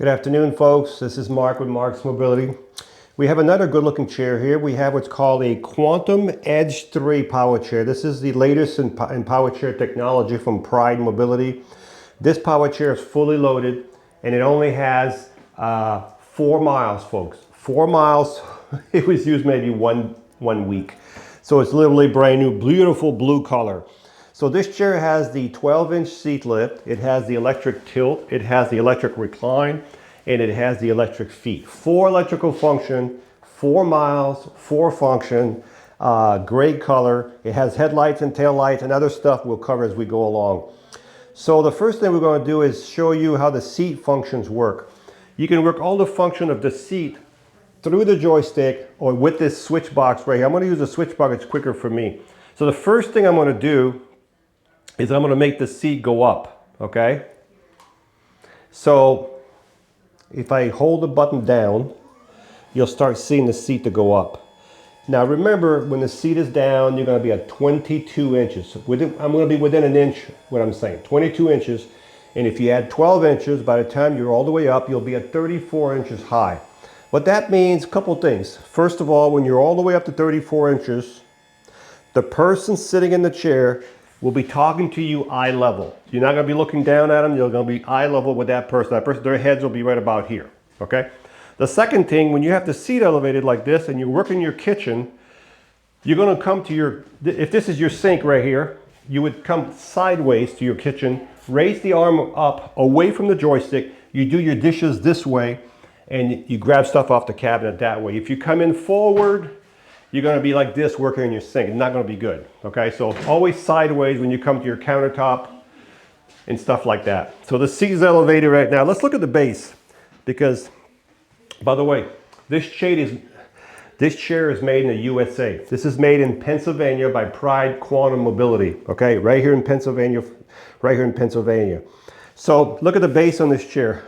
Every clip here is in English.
Good afternoon, folks. This is Marc with Marc's Mobility. We have another good looking chair here. We have what's called a Quantum Edge 3 power chair. This is the latest in power chair technology from Pride Mobility. This power chair is fully loaded and it only has 4 miles, folks. 4 miles. It was used maybe one week. So it's literally brand new, beautiful blue color. So this chair has the 12-inch seat lift, it has the electric tilt, it has the electric recline, and it has the electric feet. 4 electrical function, 4 miles, 4 function, gray color. It has headlights and tail lights and other stuff we'll cover as we go along. So the first thing we're going to do is show you how the seat functions work. You can work all the function of the seat through the joystick or with this switch box right here. I'm going to use a switch box, it's quicker for me. So the first thing I'm going to do is I'm going to make the seat go up, okay? So if I hold the button down, you'll start seeing the seat to go up. Now remember, when the seat is down, you're going to be at 22 inches. I'm going to be within an inch, what I'm saying, 22 inches. And if you add 12 inches, by the time you're all the way up, you'll be at 34 inches high. What that means, a couple things. First of all, when you're all the way up to 34 inches, the person sitting in the chair will be talking to you eye level. You're not going to be looking down at them. You're going to be eye level with that person. That person, their heads will be right about here, okay? The second thing, when you have the seat elevated like this and you're working your kitchen, you're going to come to your, if this is your sink right here, you would come sideways to your kitchen, raise the arm up away from the joystick. You do your dishes this way and you grab stuff off the cabinet that way. If you come in forward, you're going to be like this working in your sink. It's not going to be good, okay? So always sideways when you come to your countertop and stuff like that. So the seat is elevated right now. Let's look at the base because, by the way, this chair is made in the USA. This is made in Pennsylvania by Pride Quantum Mobility, okay? Right here in Pennsylvania, So look at the base on this chair.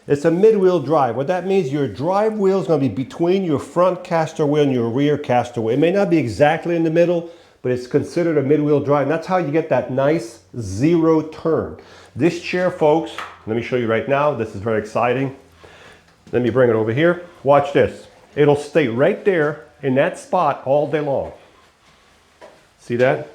It's a mid-wheel drive. What that means, your drive wheel is going to be between your front caster wheel and your rear caster wheel. It may not be exactly in the middle, but it's considered a mid-wheel drive. And that's how you get that nice zero turn. This chair, folks, let me show you right now. This is very exciting. Let me bring it over here. Watch this. It'll stay right there in that spot all day long. See that?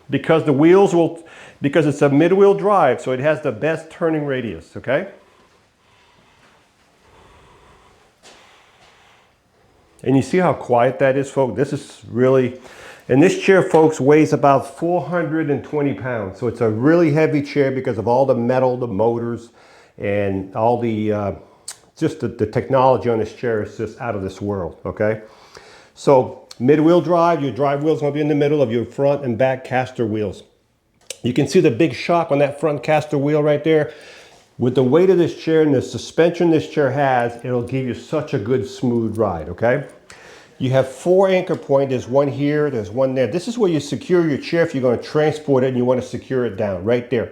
Because the wheels will, because it's a mid-wheel drive, so it has the best turning radius, okay? And you see how quiet that is, folks? This is really, and this chair, folks, weighs about 420 pounds. So it's a really heavy chair because of all the metal, the motors, and all the, just the technology on this chair is just out of this world, okay? So mid-wheel drive, your drive wheel's gonna be in the middle of your front and back caster wheels. You can see the big shock on that front caster wheel right there. With the weight of this chair and the suspension this chair has, it'll give you such a good smooth ride, okay? You have 4 anchor points. There's one here, there's one there. This is where you secure your chair if you're going to transport it and you want to secure it down, right there.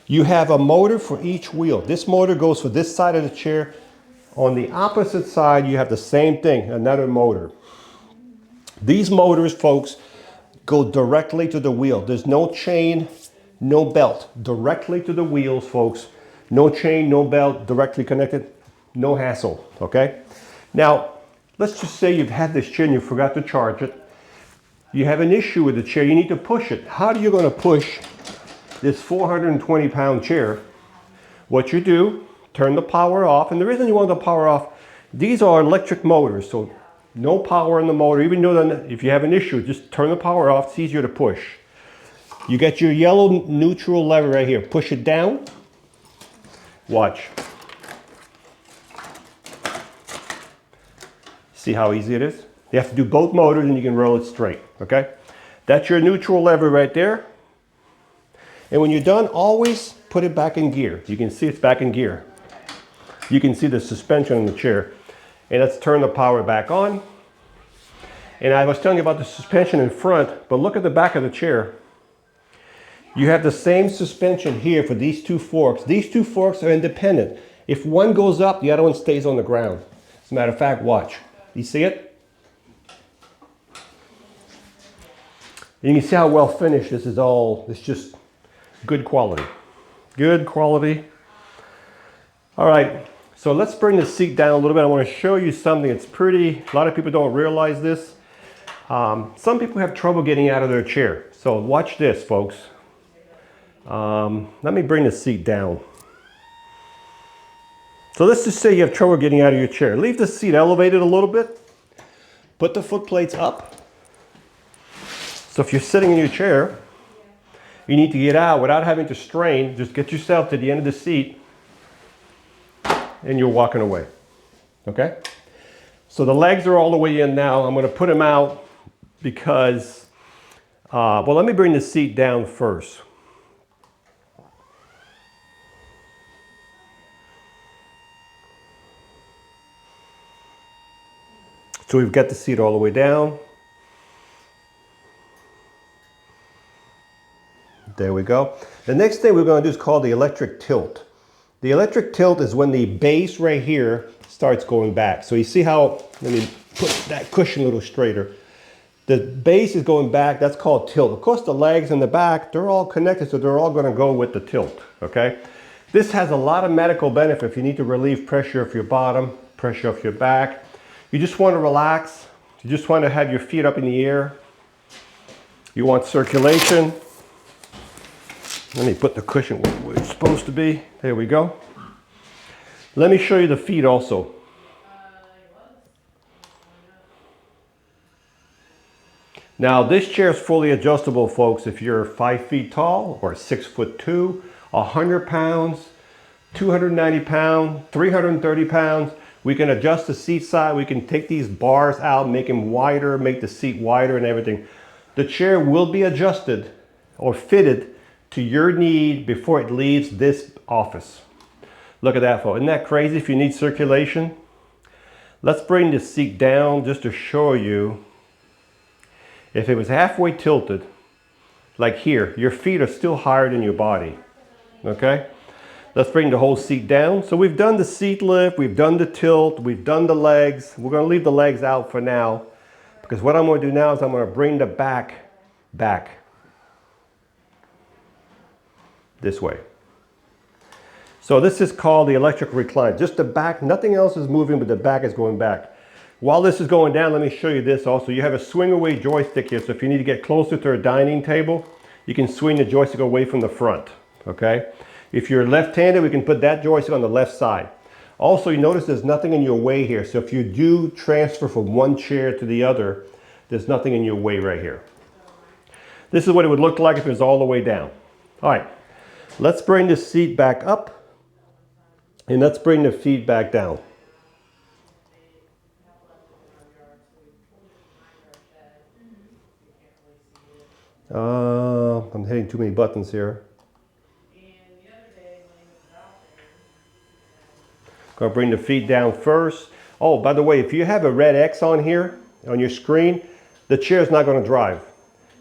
You have a motor for each wheel. This motor goes for this side of the chair. On the opposite side, you have the same thing, another motor. These motors, folks, go directly to the wheel. There's no chain, no belt. Directly to the wheels, folks. No chain, no belt, directly connected, no hassle, okay? Now, let's just say you've had this chair and you forgot to charge it. You have an issue with the chair, you need to push it. How are you going to push this 420-pound chair? What you do, turn the power off, and the reason you want the power off, these are electric motors, so no power in the motor. Even though if you have an issue, just turn the power off, it's easier to push. You get your yellow neutral lever right here, push it down. Watch. See how easy it is? You have to do both motors and you can roll it straight, okay? That's your neutral lever right there. And when you're done, always put it back in gear. You can see it's back in gear. You can see the suspension in the chair. And let's turn the power back on. And I was telling you about the suspension in front, but look at the back of the chair. You have the same suspension here for these 2 forks. These 2 forks are independent. If one goes up, the other one stays on the ground. As a matter of fact, watch. You see it? And you can see how well finished this is all. It's just good quality. Good quality. All right, so let's bring the seat down a little bit. I want to show you something. It's pretty, a lot of people don't realize this. Some people have trouble getting out of their chair. So watch this, folks. Let me bring the seat down. So let's just say you have trouble getting out of your chair. Leave the seat elevated a little bit. Put the foot plates up. So if you're sitting in your chair, you need to get out without having to strain. Just get yourself to the end of the seat and you're walking away. Okay? So the legs are all the way in now. I'm going to put them out because, well, let me bring the seat down first. So we've got the seat all the way down. There we go. The next thing we're going to do is called the electric tilt. The electric tilt is when the base right here starts going back. So you see how, let me put that cushion a little straighter. The base is going back, that's called tilt. Of course the legs and the back, they're all connected, so they're all going to go with the tilt, okay? This has a lot of medical benefit if you need to relieve pressure off your bottom, pressure off your back. You just want to relax. You just want to have your feet up in the air. You want circulation. Let me put the cushion where it's supposed to be. There we go. Let me show you the feet also. Now this chair is fully adjustable, folks. If you're 5 feet tall or 6'2", 100 pounds, 290 pounds, 330 pounds, we can adjust the seat side. We can take these bars out, make them wider, make the seat wider and everything. The chair will be adjusted or fitted to your need before it leaves this office. Look at that, folks. Isn't that crazy if you need circulation? Let's bring the seat down just to show you. If it was halfway tilted, like here, your feet are still higher than your body, okay? Let's bring the whole seat down. So we've done the seat lift, we've done the tilt, we've done the legs. We're gonna leave the legs out for now because what I'm gonna do now is I'm gonna bring the back this way. So this is called the electric recline. Just the back, nothing else is moving, but the back is going back. While this is going down, let me show you this also. You have a swing away joystick here, so if you need to get closer to a dining table, you can swing the joystick away from the front, okay? If you're left-handed, we can put that joystick on the left side. Also, you notice there's nothing in your way here, so if you do transfer from one chair to the other, there's nothing in your way right here. This is what it would look like if it was all the way down. All right, let's bring the seat back up, and let's bring the feet back down. I'm hitting too many buttons here. Gonna bring the feet down first. Oh, by the way, if you have a red X on here, on your screen, the chair is not gonna drive.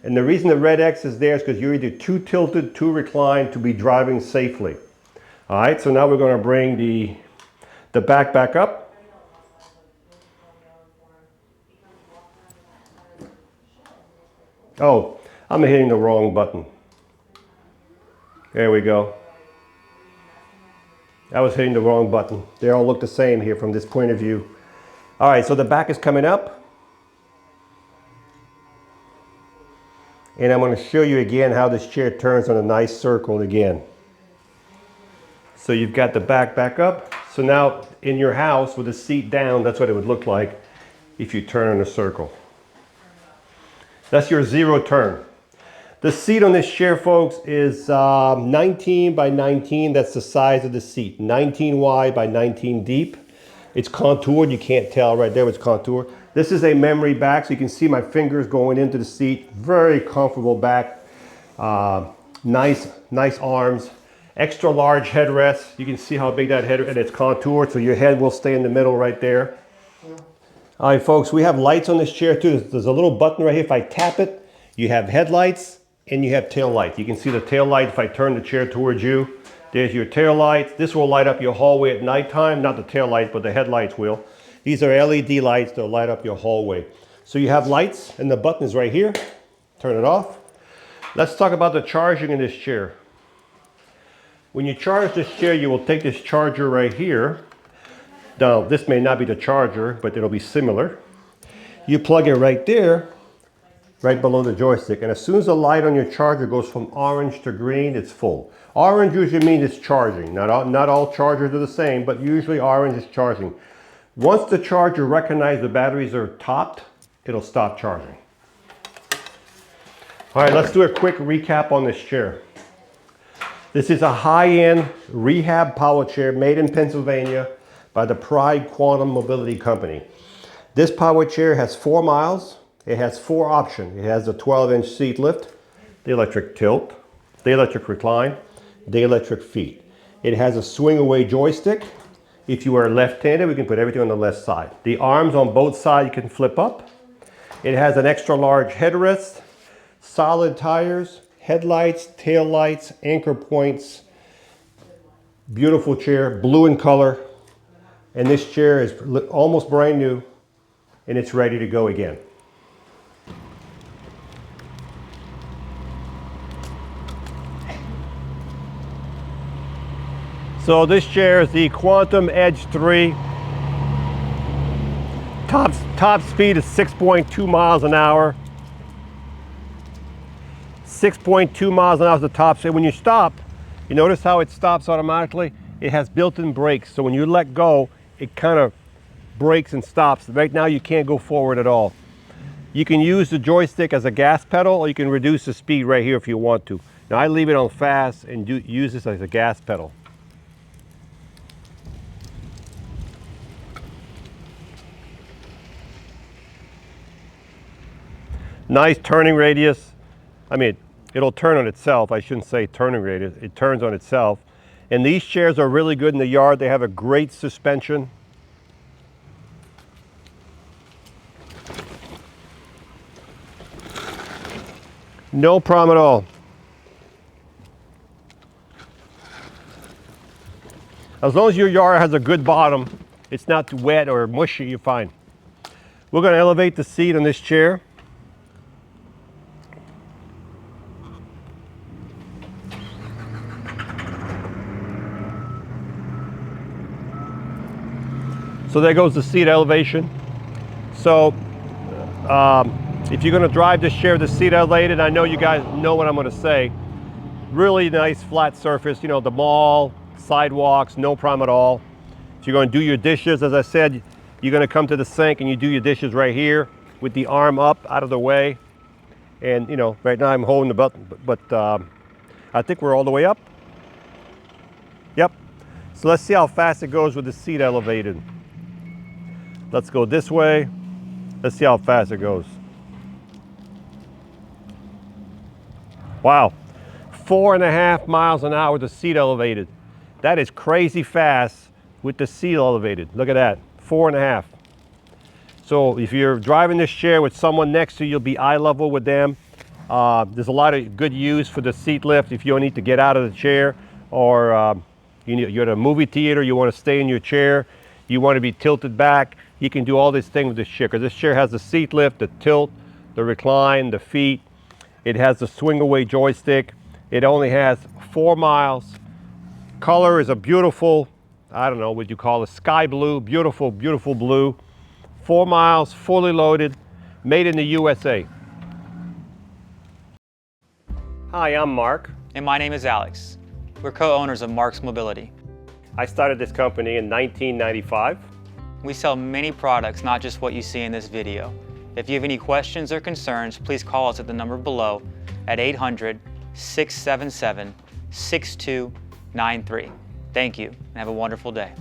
And the reason the red X is there is because you're either too tilted, too reclined to be driving safely. All right, so now we're gonna bring the back up. Oh, I'm hitting the wrong button. There we go. I was hitting the wrong button. They all look the same here from this point of view. All right, so the back is coming up. And I'm going to show you again how this chair turns on a nice circle again. So you've got the back up. So now in your house with the seat down, that's what it would look like if you turn in a circle. That's your zero turn. The seat on this chair, folks, is 19 by 19. That's the size of the seat. 19 wide by 19 deep. It's contoured. You can't tell right there, it's contoured. This is a memory back, so you can see my fingers going into the seat. Very comfortable back. Nice arms. Extra large headrest. You can see how big that head is, and it's contoured, so your head will stay in the middle right there. All right, folks, we have lights on this chair too. There's a little button right here. If I tap it, you have headlights and you have tail light. You can see the tail light if I turn the chair towards you. There's your tail lights. This will light up your hallway at nighttime. Not the tail light, but the headlights will. These are LED lights. They'll light up your hallway. So you have lights and the button is right here. Turn it off. Let's talk about the charging in this chair. When you charge this chair, you will take this charger right here. Now, this may not be the charger, but it'll be similar. You plug it right there, right below the joystick, and as soon as the light on your charger goes from orange to green, it's full. Orange usually means it's charging. Not all chargers are the same, but usually orange is charging. Once the charger recognizes the batteries are topped, it'll stop charging. All right, let's do a quick recap on this chair. This is a high-end rehab power chair made in Pennsylvania by the Pride Quantum Mobility Company. This power chair has 4 miles. It has 4 options. It has a 12-inch seat lift, the electric tilt, the electric recline, the electric feet. It has a swing-away joystick. If you are left-handed, we can put everything on the left side. The arms on both sides you can flip up. It has an extra large headrest, solid tires, headlights, tail lights, anchor points. Beautiful chair, blue in color. And this chair is almost brand new and it's ready to go again. So this chair is the Quantum Edge 3. Top speed is 6.2 miles an hour. 6.2 miles an hour is the top speed. When you stop, you notice how it stops automatically? It has built-in brakes. So when you let go, it kind of brakes and stops. Right now you can't go forward at all. You can use the joystick as a gas pedal, or you can reduce the speed right here if you want to. Now I leave it on fast and use this as a gas pedal. Nice turning radius. I mean, it'll turn on itself. I shouldn't say turning radius. It turns on itself. And these chairs are really good in the yard. They have a great suspension. No problem at all. As long as your yard has a good bottom, it's not too wet or mushy, you're fine. We're going to elevate the seat on this chair. So there goes the seat elevation. So if you're going to drive this chair with the seat elevated, I know you guys know what I'm going to say. Really nice flat surface, you know, the mall, sidewalks, no problem at all. If you're going to do your dishes, as I said, you're going to come to the sink and you do your dishes right here with the arm up out of the way. And you know, right now I'm holding the button, but I think we're all the way up. Yep. So let's see how fast it goes with the seat elevated. Let's go this way. Let's see how fast it goes. Wow, 4.5 miles an hour with the seat elevated. That is crazy fast with the seat elevated. Look at that, 4.5. So if you're driving this chair with someone next to you, you'll be eye level with them. There's a lot of good use for the seat lift if you don't need to get out of the chair, or you're at a movie theater, you want to stay in your chair, you want to be tilted back. You can do all these things with this chair, because this chair has the seat lift, the tilt, the recline, the feet. It has the swing away joystick. It only has 4 miles. Color is a beautiful, I don't know what you call it, sky blue, beautiful, beautiful blue. 4 miles, fully loaded, made in the USA. Hi, I'm Mark. And my name is Alex. We're co-owners of Marc's Mobility. I started this company in 1995. We sell many products, not just what you see in this video. If you have any questions or concerns, please call us at the number below at 800-677-6293. Thank you, and have a wonderful day.